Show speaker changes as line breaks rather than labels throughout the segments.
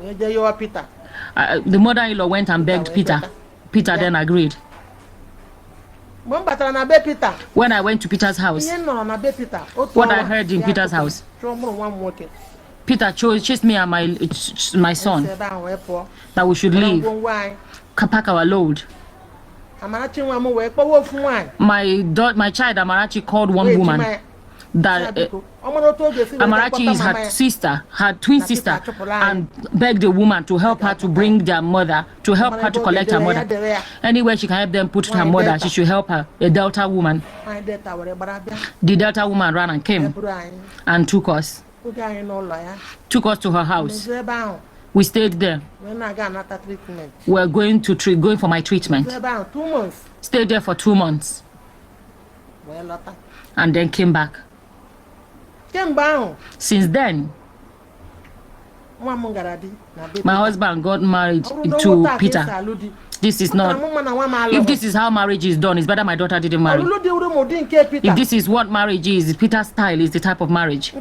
The mother-in-law went and begged Peter. Peter then agreed. When I went to Peter's house, what I heard in Peter's house, Peter chased me and my son that we should leave, pack our load. My child Amarachi called one woman that Amarachi is her sister, her twin sister, and begged the woman to help her to bring their mother, to help her to collect her mother. Anywhere she can help them put her mother, she should help her. A Delta woman. The Delta woman ran and came and took us to her house. We stayed there. We're going for my treatment. Stayed there for 2 months. And then came back. Since then, my husband got married to Peter. This is not. If this is how marriage is done, it's better my daughter didn't marry. If this is what marriage is, Peter's style is the type of marriage.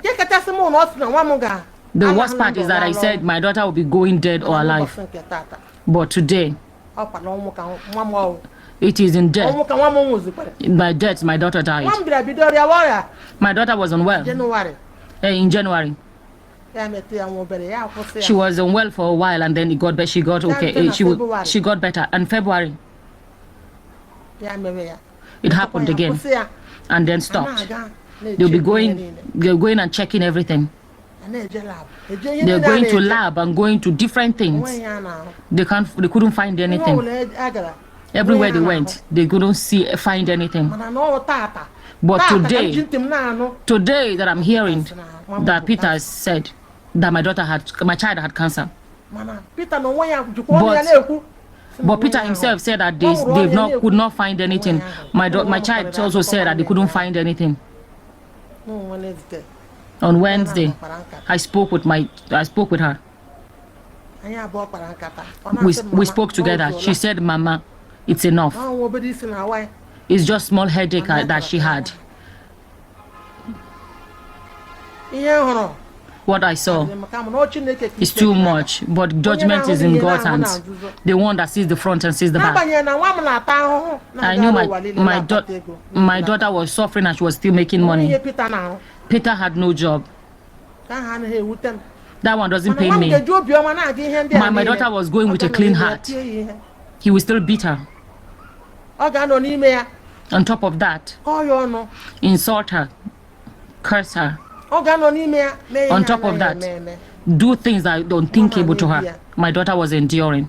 The worst part is that I said my daughter will be going dead or alive. But today, it is in death. By death, my daughter died. My daughter was unwell in January. She was unwell for a while and then it got better. She got okay. She got better. And February, it happened again and then stopped. They're going and checking everything. They're going to lab and going to different things. They couldn't find anything. Everywhere they went, they couldn't find anything. But today that I'm hearing that Peter said that my child had cancer. But Peter himself said that they could not find anything. My child also said that they couldn't find anything. On Wednesday, I spoke with her. We spoke together. She said, "Mama, it's enough. It's just small headache that she had." What I saw is too much, but judgment is in God's hands. The one that sees the front and sees the back. I knew my daughter was suffering and she was still making money. Peter had no job. That one doesn't pay me. My daughter was going with a clean heart. He will still beat her. On top of that, insult her, curse her. On top of that, do things that are unthinkable to her. My daughter was enduring.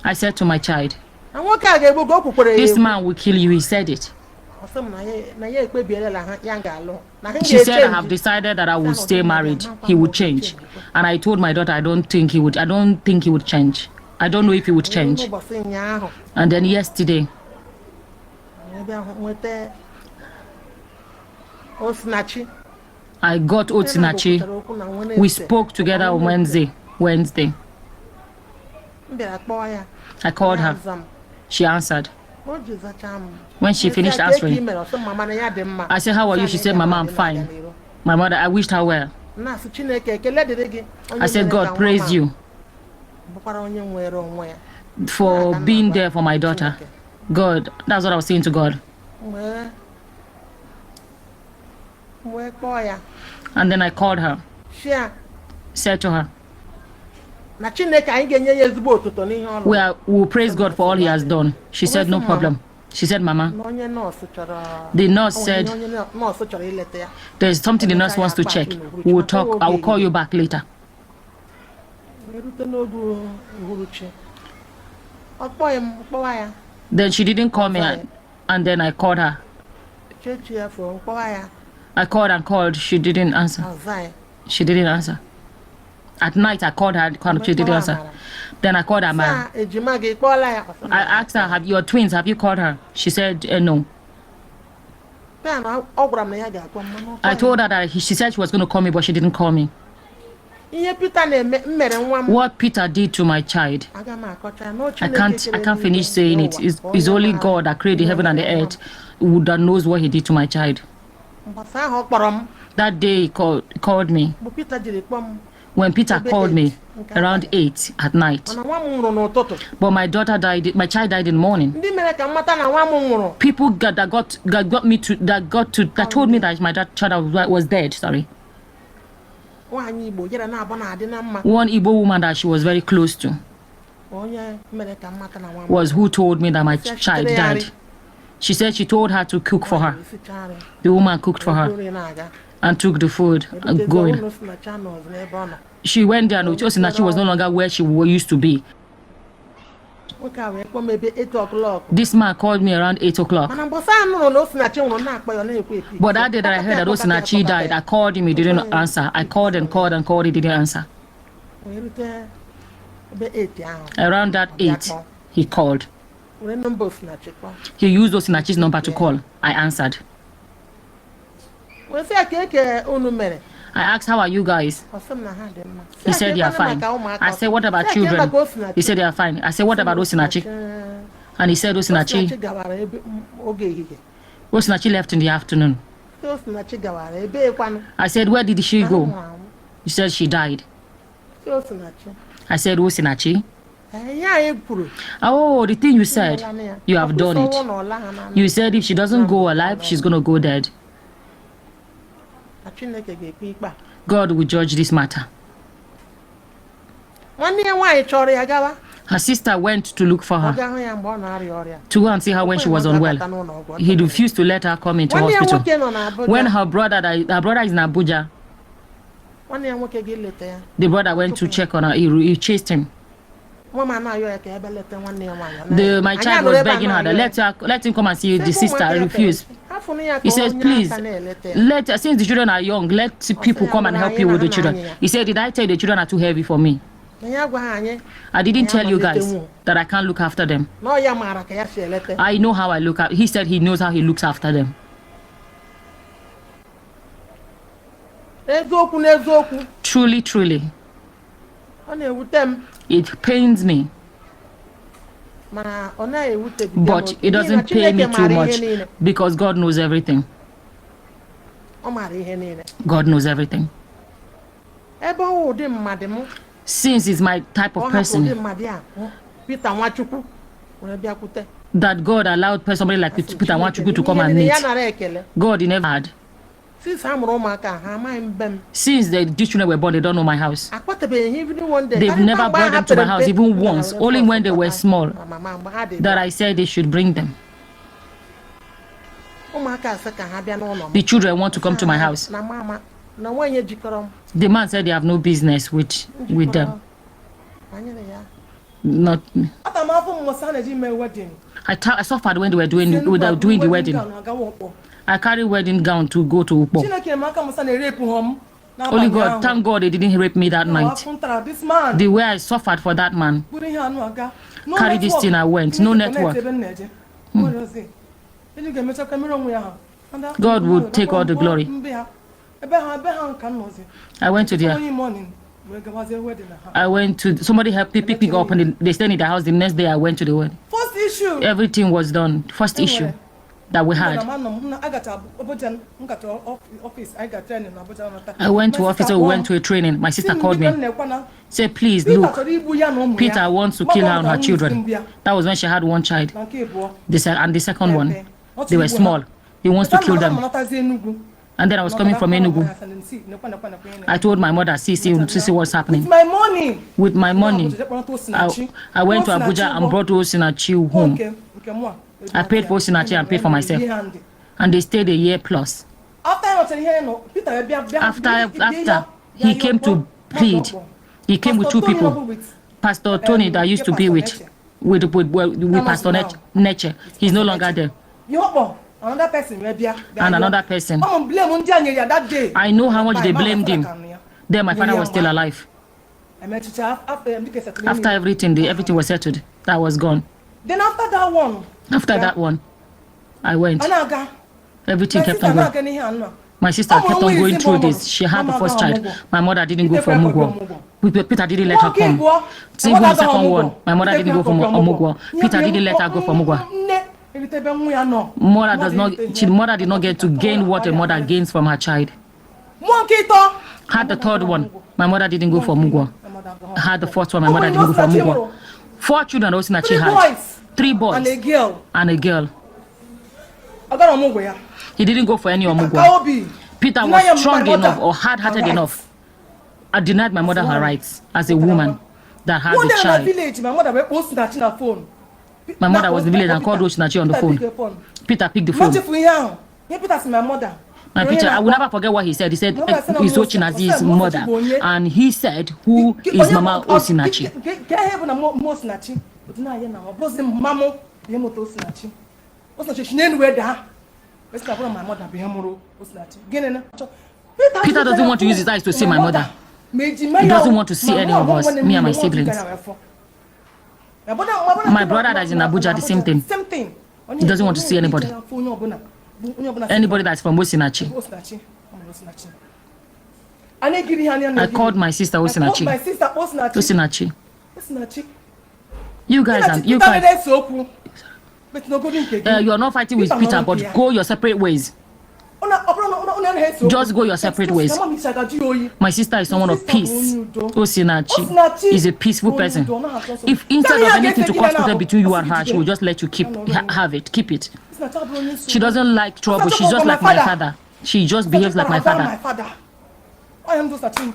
I said to my child, "This man will kill you." He said it. She said, "I have decided that I will stay married. He would change." And I told my daughter, I don't think he would change. I don't know if he would change. And then yesterday, I got Osinachi. We spoke together on Wednesday. I called her. She answered. When she finished answering, I said, "How are you?" She said, "Mama, I'm fine." My mother, I wished her well. I said, "God, praise you for being there for my daughter." God, that's what I was saying to God. And then I called her, said to her, we'll praise God for all he has done. She said, "No problem." She said, "Mama, the nurse said there's something the nurse wants to check. We'll talk. I will call you back later." Then she didn't call me, and then I called her. I called and called. She didn't answer. At night, I called her. She didn't answer. Then I called her man. I asked her, "Have your twins? Have you called her?" She said, "No." I told her that she said she was going to call me, but she didn't call me. What Peter did to my child, I can't finish saying it. It's only God that created heaven and the earth that knows what he did to my child. That day he called me. when Peter called me around 8 at night. But my daughter died, my child died in the morning. People that told me that my child was dead, sorry. One Igbo woman that she was very close to was who told me that my child died. She said she told her to cook for her. The woman cooked for her and took the food and going. She went there and Osinachi was no longer where she used to be. This man called me around 8 o'clock. But that day that I heard that Osinachi died, I called him, he didn't answer. I called and called and called, he didn't answer. Around that 8, he called. He used Osinachi's number to call. I answered. I asked, how are you guys? He said, they are fine. I said, what about children? He said, they are fine. I said, what about Osinachi? And he said, Osinachi left in the afternoon. I said, where did she go? He said, she died. I said, Osinachi? Oh, the thing you said, you have done it. You said if she doesn't go alive, she's going to go dead. God will judge this matter. Her sister went to look for her, to go and see her when she was unwell. He refused to let her come into hospital. When her brother died, her brother is in Abuja. The brother went to check on her. He chased him. My child was begging her that let him come and see the sister. I refused. He says, please, since the children are young, let people come and help you with the children. He said, did I tell you the children are too heavy for me? I didn't tell you guys that I can't look after them. I know how I look at. He said he knows how he looks after them. Truly, truly. It pains me. But it doesn't pain me too much because God knows everything. God knows everything. Since he's my type of person, that God allowed somebody like Peter Nwachukwu to come and meet. God, he never had. Since these children were born, they don't know my house. They've never brought them to my house, even once, only when they were small, that I said they should bring them. The children want to come to my house. The man said they have no business with them. Not me. I suffered when they were doing the wedding. I carried wedding gown to go to Upo. Only God, thank God they didn't rape me that night. The way I suffered for that man. Carry this thing, I went. No network. God would take all the glory. I went to somebody helped me pick me up and they stayed in the house. The next day I went to the wedding.
First issue.
Everything was done. First issue that we had. I went to office, we went to a training. My sister called me. Said, please look, Peter wants to kill her and her children. That was when she had one child. And the second one, they were small. He wants to kill them. And then I was coming from Enugu. I told my mother, see what's happening. With my money. I went to Abuja and brought Osinachi home. I paid for Osinachi and paid for myself. And they stayed a year plus. After he came to plead, he came with two people. Pastor Tony that I used to be with Pastor Neche. He's no longer there.
Another person.
And another person. I know how much they blamed him. Then my father was still alive. After everything was settled. That was gone.
Then after that one,
I went. Everything kept on going. My sister kept on going through this. She had the first child. My mother didn't go for Omugwo. Peter didn't let her come. Even the second one, my mother didn't go for Omugwo. Peter didn't let her go for Omugwo. Mother did not get to gain what a mother gains from her child. Her Had the third one, my mother didn't go for Mugwa. Had the fourth one, my mother didn't go for Mugwa. 4 children Osinachi had. 3 boys.
And a girl.
And a girl.
I got Omugwa.
He didn't go for any Omugwa. Peter was strong enough or hard-hearted enough. I denied my mother her rights as a woman that had a child.
My mother was Osinachi on the phone.
My mother was in the village and called Osinachi on the phone. Peter picked the phone.
Peter's my mother.
And Peter, I will never forget what he said. He said he's Ochinazi's mother, and he said, "Who is Mama Osinachi?" Peter doesn't want to use his eyes to see my mother. He doesn't want to see any of us, me and my siblings. My brother that is in Abuja, the same thing. He doesn't want to see anybody. Anybody that's from Osinachi. I called my sister Osinachi. Osinachi. You guys, you are not fighting with Peter, but go your separate ways. Just go your separate ways. My sister is someone of peace. Osinachi is a peaceful person. If instead of anything to cause between you and her, she will just let you keep it. She doesn't like trouble. She's just like my father. She just behaves like my father.
I am Osinachi.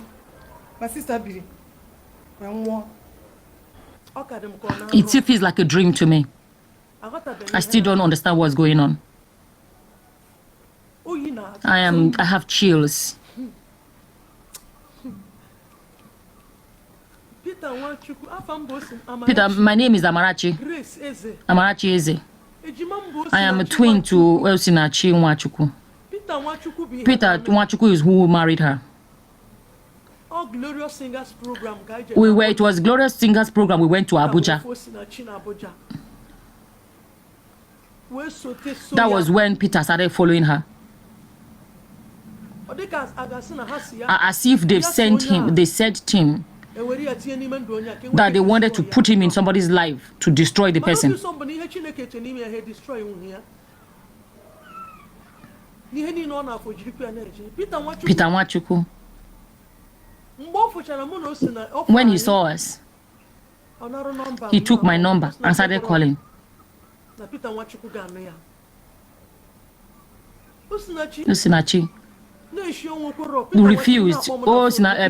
My sister Billy.
It still feels like a dream to me. I still don't understand what's going on. I have chills. Peter, my name is Amarachi. Amarachi Eze. I am a twin to Osinachi Nwachukwu. Peter Nwachukwu is who married her. It was Glorious Singers program. We went to Abuja. That was when Peter started following her. As if they said to him that they wanted to put him in somebody's life to destroy the person. Peter Nwachukwu, when he saw us, he took my number and started calling. Osinachi refused.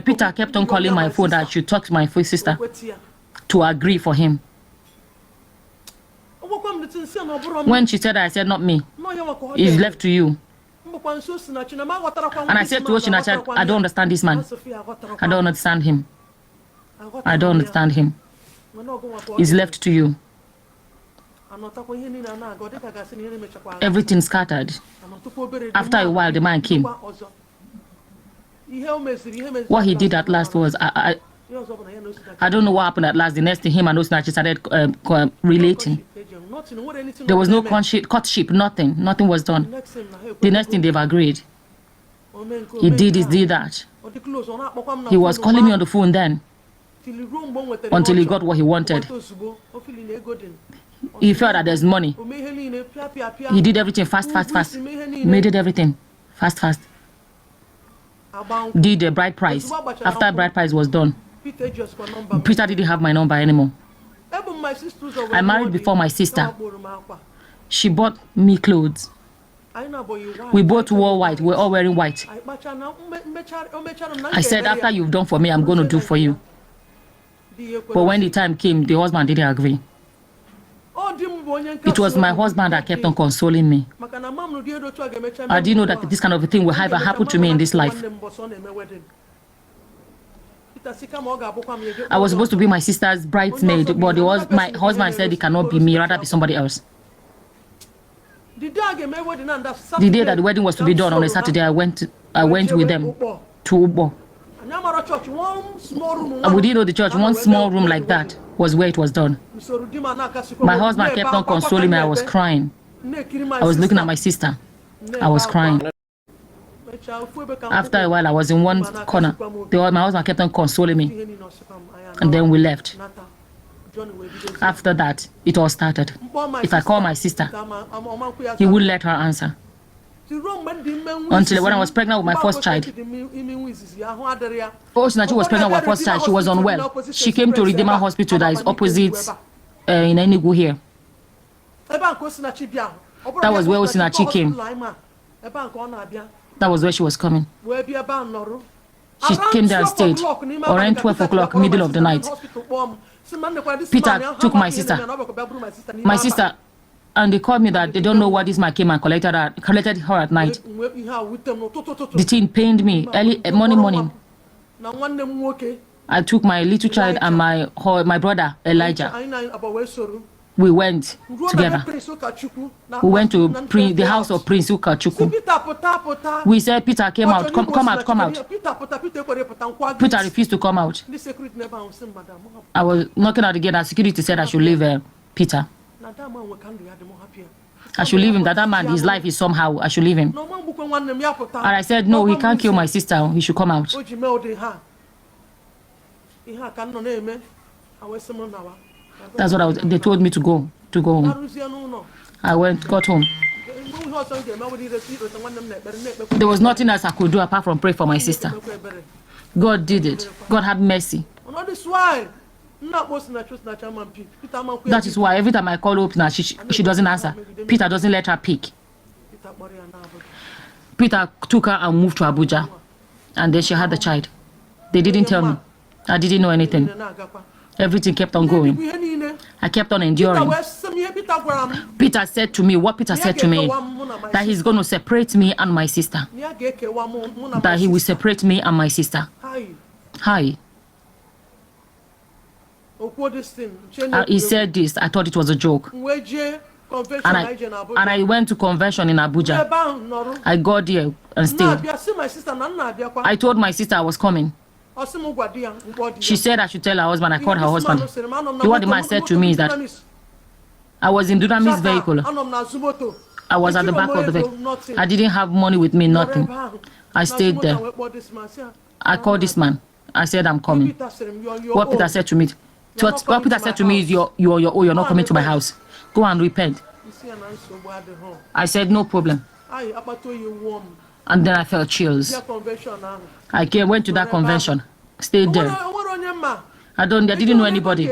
Peter kept on calling my phone that I should talk to my sister to agree for him. When she said that, I said, not me. It's left to you. And I said to Osinachi, I don't understand this man. I don't understand him. I don't understand him. It's left to you. Everything scattered. After a while, the man came. What he did at last was, I don't know what happened at last. The next thing, him and Osinachi started relating. There was no courtship, nothing. Nothing was done. The next thing, they've agreed. He did this, did that. He was calling me on the phone then, until he got what he wanted. He felt that there's money. He did everything fast. He made it everything fast. Did the bride price. After bride price was done, Peter didn't have my number anymore. I married before my sister. She bought me clothes. We both wore white. We're all wearing white. I said, after you've done for me, I'm going to do for you. But when the time came, the husband didn't agree. It was my husband that kept on consoling me. I didn't know that this kind of a thing will ever happen to me in this life. I was supposed to be my sister's bridesmaid, but my husband said it cannot be me, rather be somebody else. The day that the wedding was to be done on a Saturday, I went with them to Ubo. And we didn't know the church. One small room like that was where it was done. My husband kept on consoling me. I was crying. I was looking at my sister. I was crying. After a while, I was in one corner. My husband kept on consoling me. And then we left. After that, it all started. If I call my sister, he wouldn't let her answer. until when I was pregnant with my first child. Osinachi was pregnant with her first child. She was unwell. She came to Redeemer Hospital that is opposite in Enugu here. That was where Osinachi came. That was where she was coming. She came there and stayed around 12 o'clock, middle of the night. Peter took my sister. My sister, and they called me that they don't know why this man came and collected her at night. The thing pained me early morning. I took my little child and my brother Elijah. We went together. We went to the house of Prince Nwachukwu. We said, Peter came out, come out. Peter refused to come out. I was knocking at the gate and security said I should leave Peter. I should leave him, that man, his life is somehow, I should leave him. And I said, no, he can't kill my sister, he should come out. That's what they told me to go home. I got home. There was nothing else I could do apart from pray for my sister. God did it. God had mercy. That is why every time I call Hope now, she doesn't answer. Peter doesn't let her pick. Peter took her and moved to Abuja. And then she had the child. They didn't tell me. I didn't know anything. Everything kept on going. I kept on enduring. Peter said to me, that he's going to separate me and my sister. That he will separate me and my sister. Hi. He said this. I thought it was a joke. And I went to convention in Abuja. I got there and stayed. I told my sister I was coming. She said I should tell her husband. I called her husband. What the man said to me is that I was in Dunami's vehicle. I was at the back of the vehicle. I didn't have money with me, nothing. I stayed there. I called this man. I said I'm coming. What Peter said to me is you're not coming to my house. Go and repent. I said no problem. And then I felt chills. I went to that convention, stayed there. I didn't know anybody.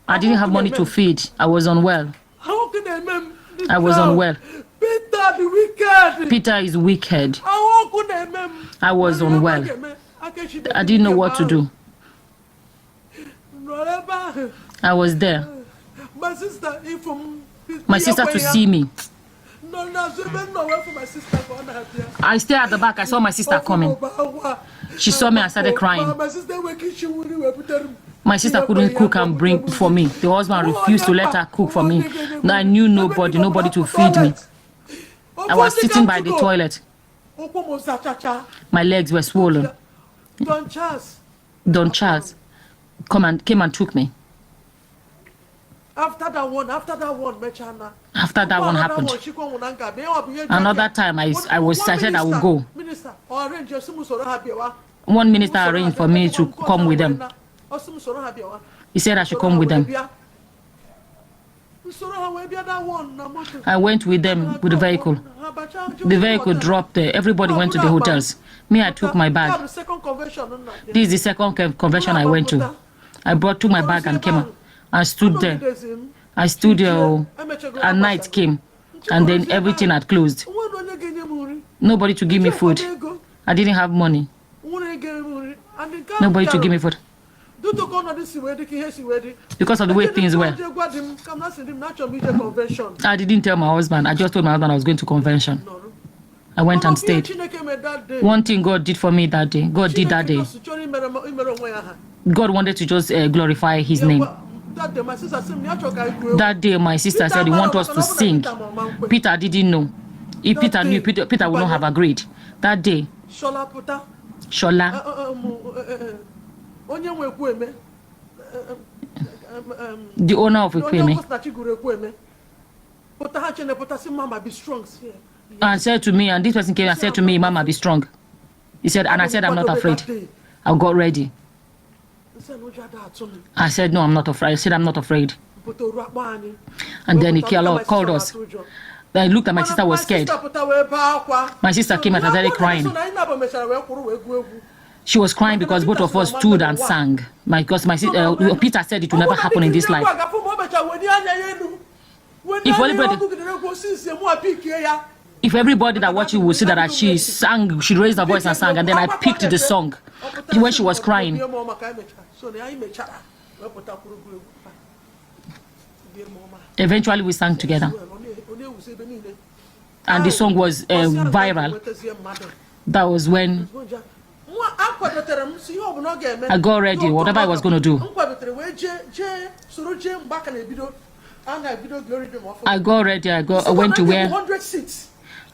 I didn't have money to feed. I was unwell. I was unwell. Peter is wicked. I was unwell. I didn't know what to do. I was there. My sister to see me. I stayed at the back. I saw my sister coming. She saw me and started crying. My sister couldn't cook and bring for me. The husband refused to let her cook for me. I knew nobody to feed me. I was sitting by the toilet. My legs were swollen. Don Charles came and took me. After that one happened. Another time I said I would go. One minister arranged for me to come with them. He said I should come with them. I went with them with the vehicle. The vehicle dropped there. Everybody went to the hotels. Me, I took my bag. This is the second convention I went to. I took my bag and came out. I stood there. I stood there and night came. And then everything had closed. Nobody to give me food. I didn't have money. Nobody to give me food. Because of the way things were. I didn't tell my husband. I just told my husband I was going to convention. I went and stayed. One thing God did for me that day. God did that day. God wanted to just glorify his name. That day my sister said he wants us to sing. Peter didn't know. If Peter knew, Peter would not have agreed. That day, Shola, the owner of Ekweme, and said to me, and this person came and said to me, Mama, be strong. He said, and I said, I'm not afraid. I got ready. I said, no, I'm not afraid. I said, I'm not afraid. And then he called us. I looked at my sister was scared. My sister came and started crying. She was crying because both of us stood and sang. Because my sister, Peter said it will never happen in this life. If everybody that watched you would see that she sang, she raised her voice and sang, and then I picked the song when she was crying. Eventually we sang together. And the song was viral. That was when I got ready, whatever I was going to do. I got ready, I went to where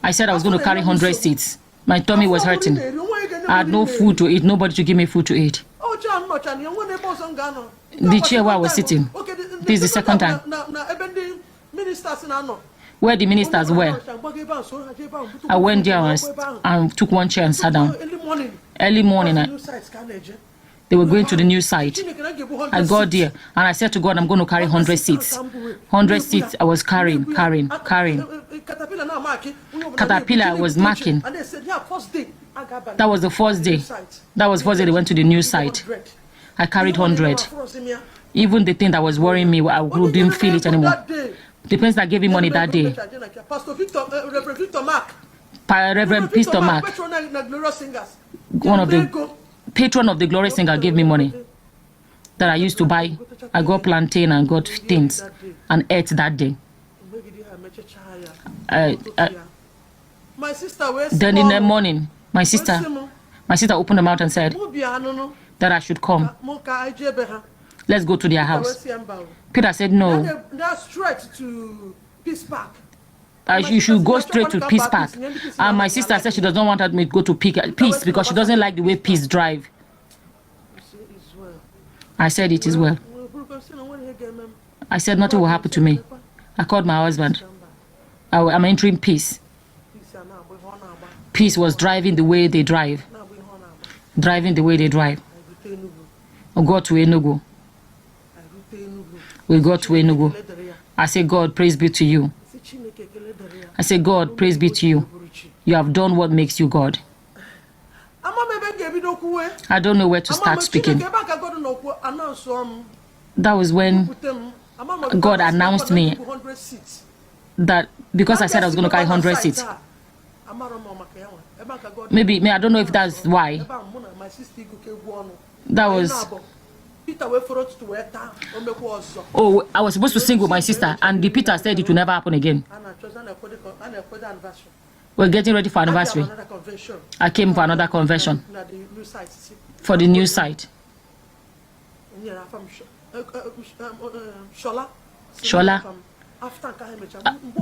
I said I was going to carry 100 seats. My tummy was hurting. I had no food to eat, nobody to give me food to eat. The chair where I was sitting, this is the second time. Where the ministers were, I went there and took one chair and sat down. Early morning, they were going to the new site. I got there and I said to God, I'm going to carry 100 seats. 100 seats I was carrying. Caterpillar was marking. That was the first day. That was the first day they went to the new site. I carried 100. Even the thing that was worrying me, I didn't feel it anymore. The person that gave me money that day, Reverend Pastor Mark, one of the patron of the Glory Singer, gave me money that I used to buy. I got plantain and got things and ate that day. Then in the morning, my sister opened her mouth and said that I should come. Let's go to their house. Peter said no. You should go straight to Peace Park. And my sister said she does not want me to go to Peace because she doesn't like the way Peace drive. I said it is well. I said nothing will happen to me. I called my husband. I'm entering Peace. Peace was driving the way they drive. Driving the way they drive. I got to Enugu. We got to Enugu. I said, God, praise be to you. I said, God, praise be to you. You have done what makes you God. I don't know where to start speaking. That was when God announced me that because I said I was going to carry 100 seats. Maybe, I don't know if that's why. That was... Oh, I was supposed to sing with my sister, and the Peter said it will never happen again. We're getting ready for anniversary. I came for another convention for the new site. Shola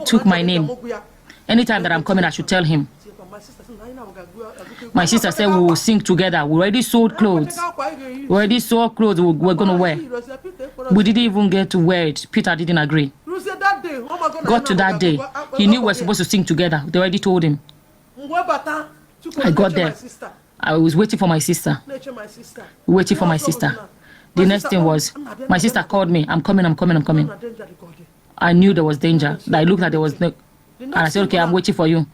took my name. Anytime that I'm coming, I should tell him. My sister said we will sing together. We already sold clothes. We already saw clothes we're going to wear. We didn't even get to wear it. Peter didn't agree. Got to that day. He knew we were supposed to sing together. They already told him. I got there. I was waiting for my sister. Waiting for my sister. The next thing was, my sister called me. I'm coming. I knew there was danger. I looked at there was no... And I said, okay, I'm waiting for you.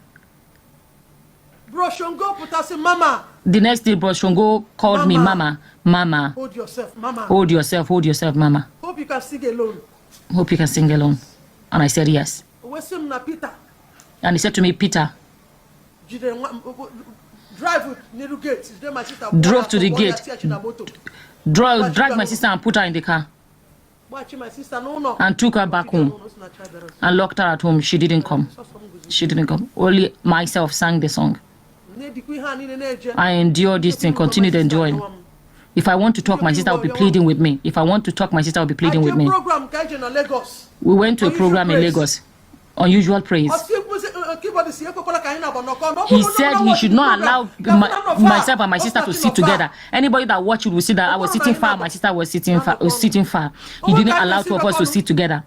The next day, Bro Shongo called me Mama. Mama.
Hold yourself, Mama.
Hold yourself, Mama.
Hope you can sing alone.
Hope you can sing alone. And I said, yes. And he said to me, Peter, drove to the gate, dragged my sister and put her in the car. And took her back home and locked her at home. She didn't come. Only myself sang the song. I endure this thing, continued enduring. If I want to talk, my sister will be pleading with me. We went to a program in Lagos, Unusual Praise. He said he should not allow myself and my sister to sit together. Anybody that watched it will see that I was sitting far, my sister was sitting far. He didn't allow two of us to sit together.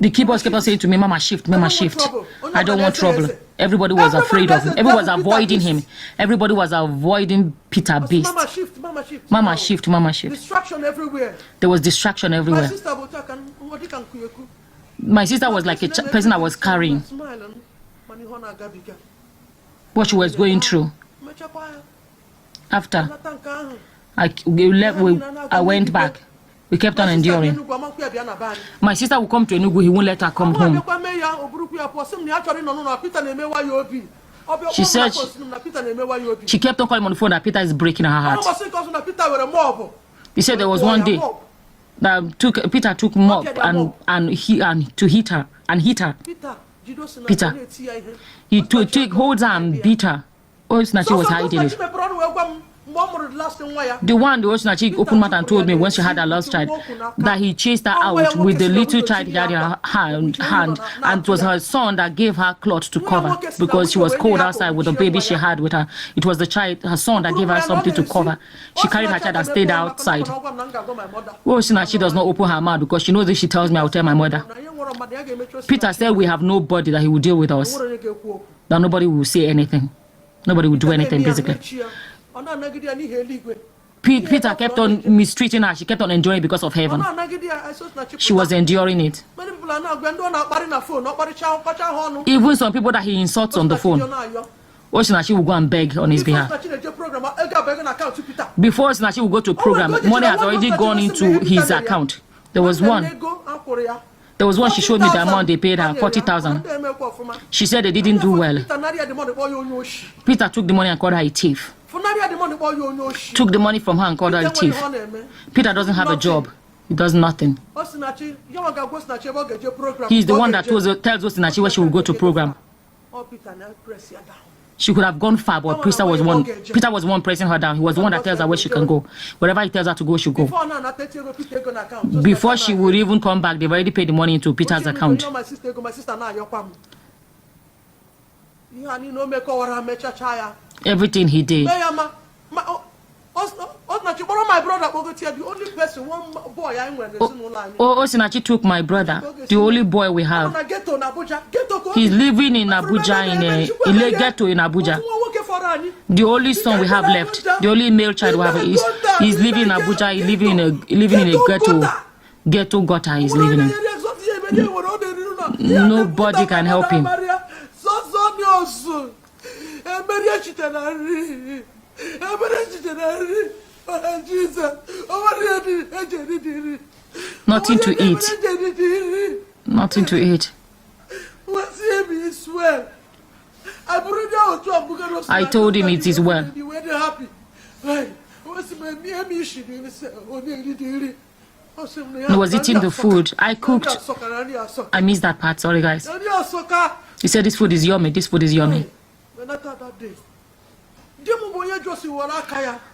The keyboard kept on saying to me, Mama, shift. I don't want trouble. Everybody was afraid of him. Everybody was avoiding him. Everybody was avoiding Peter Beast. Mama shift.
Distraction everywhere.
There was distraction everywhere. My sister was like a person I was carrying. What she was going through. After I went back. We kept on enduring. My sister would come to Enugu, he won't let her come home. She said she kept on calling on the phone that Peter is breaking her heart. He said there was one day that Peter took mop and to hit her. Peter. He took holds her and beat her. Osinachi was hiding it. The one the Osinachi opened mouth and told me when she had her last child that he chased her out with the little child he had in her hand, and it was her son that gave her cloth to cover because she was cold outside with the baby she had with her. It was the child, her son, that gave her something to cover. She carried her child and stayed outside. Osinachi does not open her mouth because she knows if she tells me, I will tell my mother. Peter said we have nobody that he will deal with us. That nobody will say anything. Nobody will do anything, basically. Peter kept on mistreating her. She kept on enduring it because of heaven. She was enduring it. Even some people that he insults on the phone, Osinachi will go and beg on his behalf. Before Osinachi will go to a program, money has already gone into his account. There was one she showed me the amount they paid her, 40,000. She said they didn't do well. Peter took the money and called her a thief. Took the money from her and called her a thief. Peter doesn't have a job. He does nothing. He's the one that tells Osinachi where she will go to program. She could have gone far, but Peter was one pressing her down. He was the one that tells her where she can go. Wherever he tells her to go, she'll go. Before she would even come back, they've already paid the money into Peter's account. Everything he did. Osinachi took my brother, the only boy we have. He's living in Abuja, in a ghetto in Abuja. The only son we have left, the only male child we have, he's living in Abuja. He's living in a ghetto gutter. He's living in. Nobody can help him. Nothing to eat. Nothing to eat. I told him it is well. He was eating the food. I cooked. I missed that part. Sorry, guys. He said this food is yummy. This food is yummy.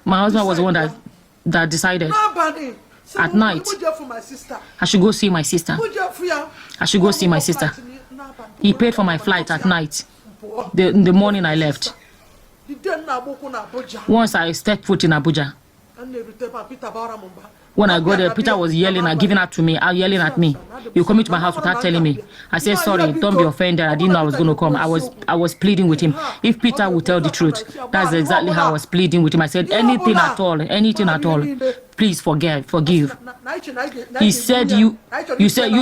My husband was the one that decided at night I should go see my sister. He paid for my flight at night. In the morning I left. Once I stepped foot in Abuja, when I got there, Peter was yelling and giving out to me, yelling at me. You come into my house without telling me. I said, sorry, don't be offended. I didn't know I was going to come. I was pleading with him. If Peter would tell the truth, that's exactly how I was pleading with him. I said, anything at all, please forgive. He said, you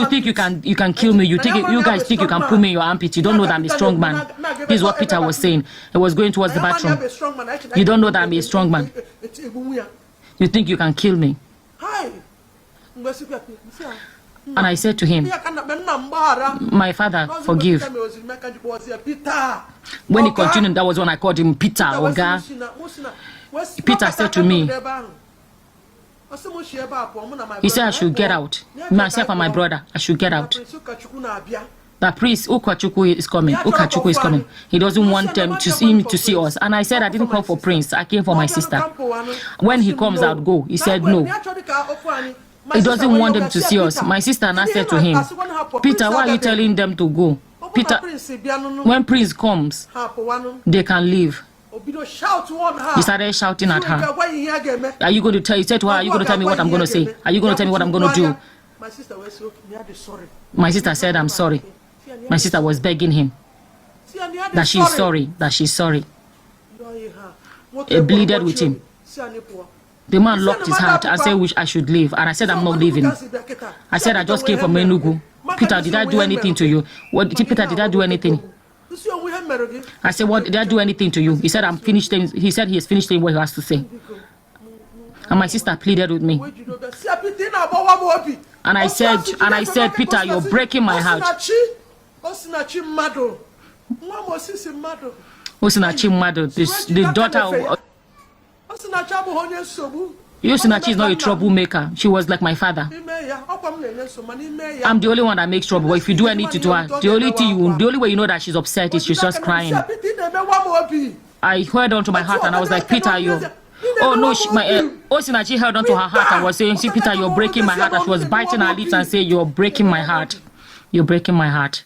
think you can kill me. You guys think you can put me in your armpit. You don't know that I'm a strong man. This is what Peter was saying. He was going towards the bathroom. You don't know that I'm a strong man. You think you can kill me. And I said to him, my father, forgive. When he continued, that was when I called him Peter, Oga. Peter said to me, he said I should get out. Myself and my brother, I should get out. The priest, Ukachukwu is coming. He doesn't want them to see us. And I said I didn't come for Prince. I came for my sister. When he comes out, go. He said no. He doesn't want them to see us. My sister and I said to him, Peter, why are you telling them to go? Peter, when Prince comes, they can leave. He started shouting at her. Are you going to tell? He said to her, are you going to tell me what I'm going to say? Are you going to tell me what I'm going to do? My sister said, I'm sorry. My sister was begging him. that she's sorry, that she's sorry. He bleeded with him. The man locked his heart and said, I should leave. And I said, I'm not leaving. I said, I just came from Enugu. Peter, did I do anything to you? What, Peter, did I do anything? I said, what, did I do anything to you? He said, I'm finished. He said he has finished what he has to say. And my sister pleaded with me. And I said, Peter, you're breaking my heart. Osinachi Nwachukwu, the daughter of... Osinachi is not a troublemaker. She was like my father. I'm the only one that makes trouble. But if you do anything to her, the only way you know that she's upset is she's just crying. I held on to my heart and I was like, Peter, you... Oh no, Osinachi held on to her heart and was saying, see, Peter, you're breaking my heart. And she was biting her lips and saying, you're breaking my heart. You're breaking my heart.